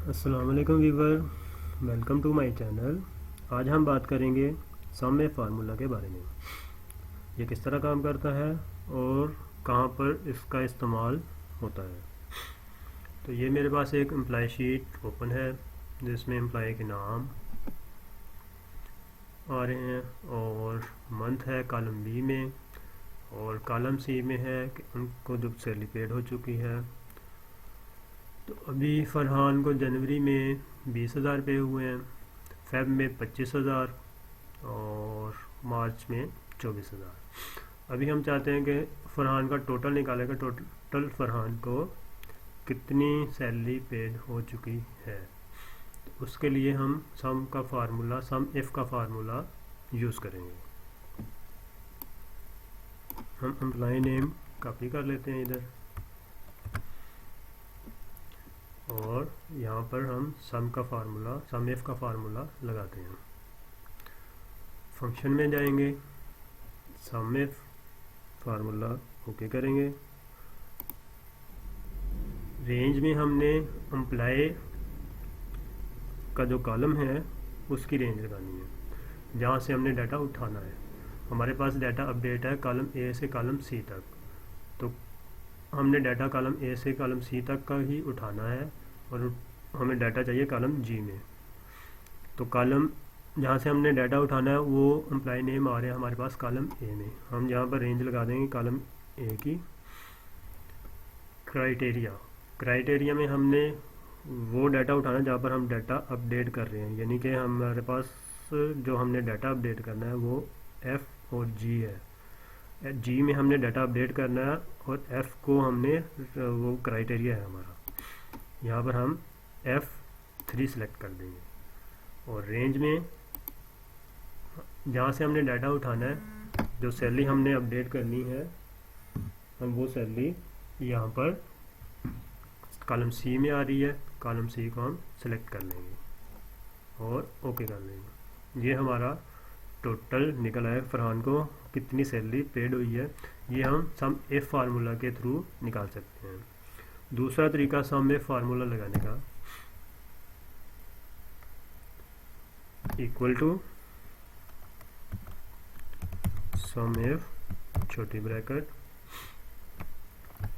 अस्सलाम वालेकुम viewer, welcome to my channel. आज हम बात करेंगे सम में फार्मूला के बारे में। ये किस तरह काम करता है और कहाँ पर इसका इस्तेमाल होता है। तो ये मेरे पास एक एम्प्लॉय शीट ओपन है जिसमें एम्प्लॉय के नाम आ रहे हैं और मंथ है कॉलम बी में, और कॉलम सी में है कि उनको जो सैलरी पेड हो चुकी है। तो अभी फरहान को जनवरी में 20,000 पे हुए हैं, फेब में 25,000 और मार्च में 24,000। अभी हम चाहते हैं कि फरहान का टोटल निकालेगा, टोटल फरहान को कितनी सैलरी पेड हो चुकी है। तो उसके लिए हम सम इफ़ का फार्मूला यूज़ करेंगे। हम एम्प्लॉय नेम कॉपी कर लेते हैं इधर, और यहाँ पर हम सम इफ का फार्मूला लगाते हैं। फंक्शन में जाएंगे, सम इफ फार्मूला ओके करेंगे। रेंज में हमने एम्प्लॉय का जो कॉलम है उसकी रेंज लगानी है, जहाँ से हमने डाटा उठाना है। हमारे पास डाटा अपडेट है कॉलम ए से कॉलम सी तक, तो हमने डाटा कॉलम ए से कॉलम सी तक का ही उठाना है, और हमें डाटा चाहिए कॉलम जी में। तो कॉलम जहाँ से हमने डाटा उठाना है वो एम्प्लॉय नेम आ रहे हैं हमारे पास कॉलम ए में। हम यहाँ पर रेंज लगा देंगे कॉलम ए की। क्राइटेरिया में हमने वो डाटा उठाना है जहाँ पर हम डाटा अपडेट कर रहे हैं, यानी कि हमारे पास जो हमने डाटा अपडेट करना है वो एफ़ और जी है। जी में हमने डाटा अपडेट करना है और एफ़ को हमने वो क्राइटेरिया है हमारा, यहाँ पर हम F3 सेलेक्ट कर देंगे। और रेंज में जहाँ से हमने डाटा उठाना है, जो सैलरी हमने अपडेट करनी है, हम वो सैलरी यहाँ पर कॉलम सी में आ रही है, कॉलम सी को हम सेलेक्ट कर लेंगे और ओके कर देंगे। ये हमारा टोटल निकल आया फरहान को कितनी सैलरी पेड हुई है। ये हम सम इफ फार्मूला के थ्रू निकाल सकते हैं। दूसरा तरीका सम में फार्मूला लगाने का, इक्वल टू सम इफ छोटी ब्रैकेट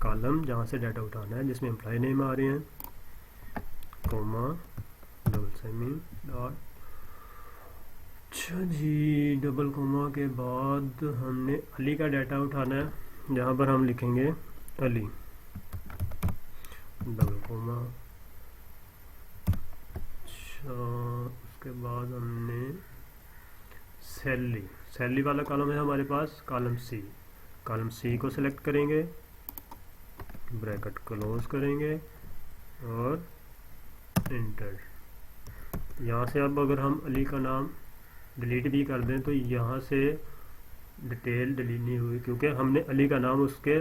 कॉलम जहाँ से डाटा उठाना है जिसमें एम्प्लॉय नेम आ रहे हैं, कोमा डबल सेमी डॉट। अच्छा जी, डबल कोमा के बाद हमने अली का डाटा उठाना है, जहाँ पर हम लिखेंगे अली डबल कोमा। अच्छा, उसके बाद हमने सैलरी वाला कॉलम है हमारे पास कॉलम सी को सिलेक्ट करेंगे, ब्रैकेट क्लोज करेंगे और इंटर। यहाँ से अब अगर हम अली का नाम डिलीट भी कर दें तो यहाँ से डिटेल डिलीट नहीं हुई, क्योंकि हमने अली का नाम उसके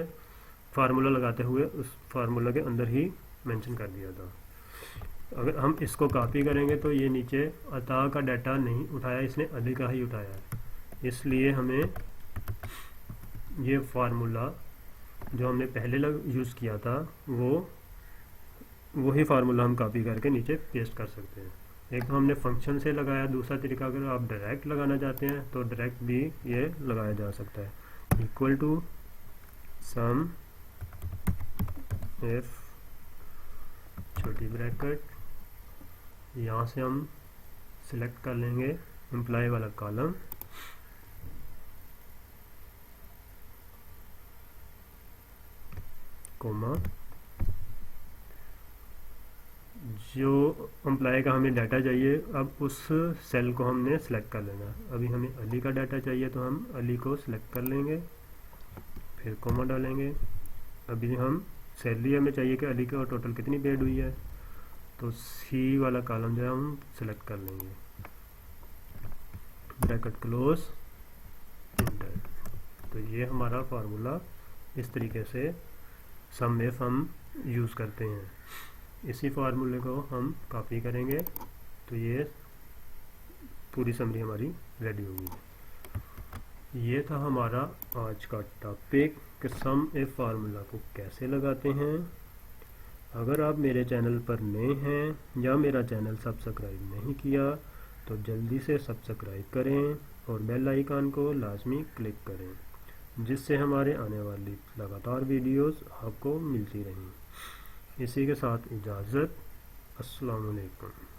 फार्मूला लगाते हुए उस फार्मूला के अंदर ही मेंशन कर दिया था। अगर हम इसको कॉपी करेंगे तो ये नीचे अता का डाटा नहीं उठाया, इसने अली का ही उठाया है। इसलिए हमें ये फार्मूला जो हमने पहले यूज़ किया था वही फार्मूला हम कॉपी करके नीचे पेस्ट कर सकते हैं। एक तो हमने फंक्शन से लगाया, दूसरा तरीका अगर आप डायरेक्ट लगाना चाहते हैं तो डायरेक्ट भी ये लगाया जा सकता है। इक्वल टू सम इफ छोटी ब्रैकेट, यहाँ से हम सिलेक्ट कर लेंगे एम्प्लॉय वाला कॉलम, कोमा जो एम्प्लॉय का हमें डाटा चाहिए, अब उस सेल को हमने सेलेक्ट कर लेना। अभी हमें अली का डाटा चाहिए तो हम अली को सिलेक्ट कर लेंगे, फिर कोमा डालेंगे। अभी हम सैलरी हमें चाहिए कि अली का टोटल कितनी पेड हुई है, तो सी वाला कॉलम जो है हम सेलेक्ट कर लेंगे, ब्रैकेट क्लोज इंटर। तो ये हमारा फार्मूला इस तरीके से सम इफ हम यूज़ करते हैं। इसी फार्मूले को हम कॉपी करेंगे तो ये पूरी समरी हमारी रेडी होगी। ये था हमारा आज का टॉपिक कि सम इफ फार्मूला को कैसे लगाते हैं अगर आप मेरे चैनल पर नए हैं या मेरा चैनल सब्सक्राइब नहीं किया तो जल्दी से सब्सक्राइब करें और बेल आइकन को लाजमी क्लिक करें, जिससे हमारे आने वाली लगातार वीडियोस आपको मिलती रहें। इसी के साथ इजाज़त। अस्सलाम वालेकुम।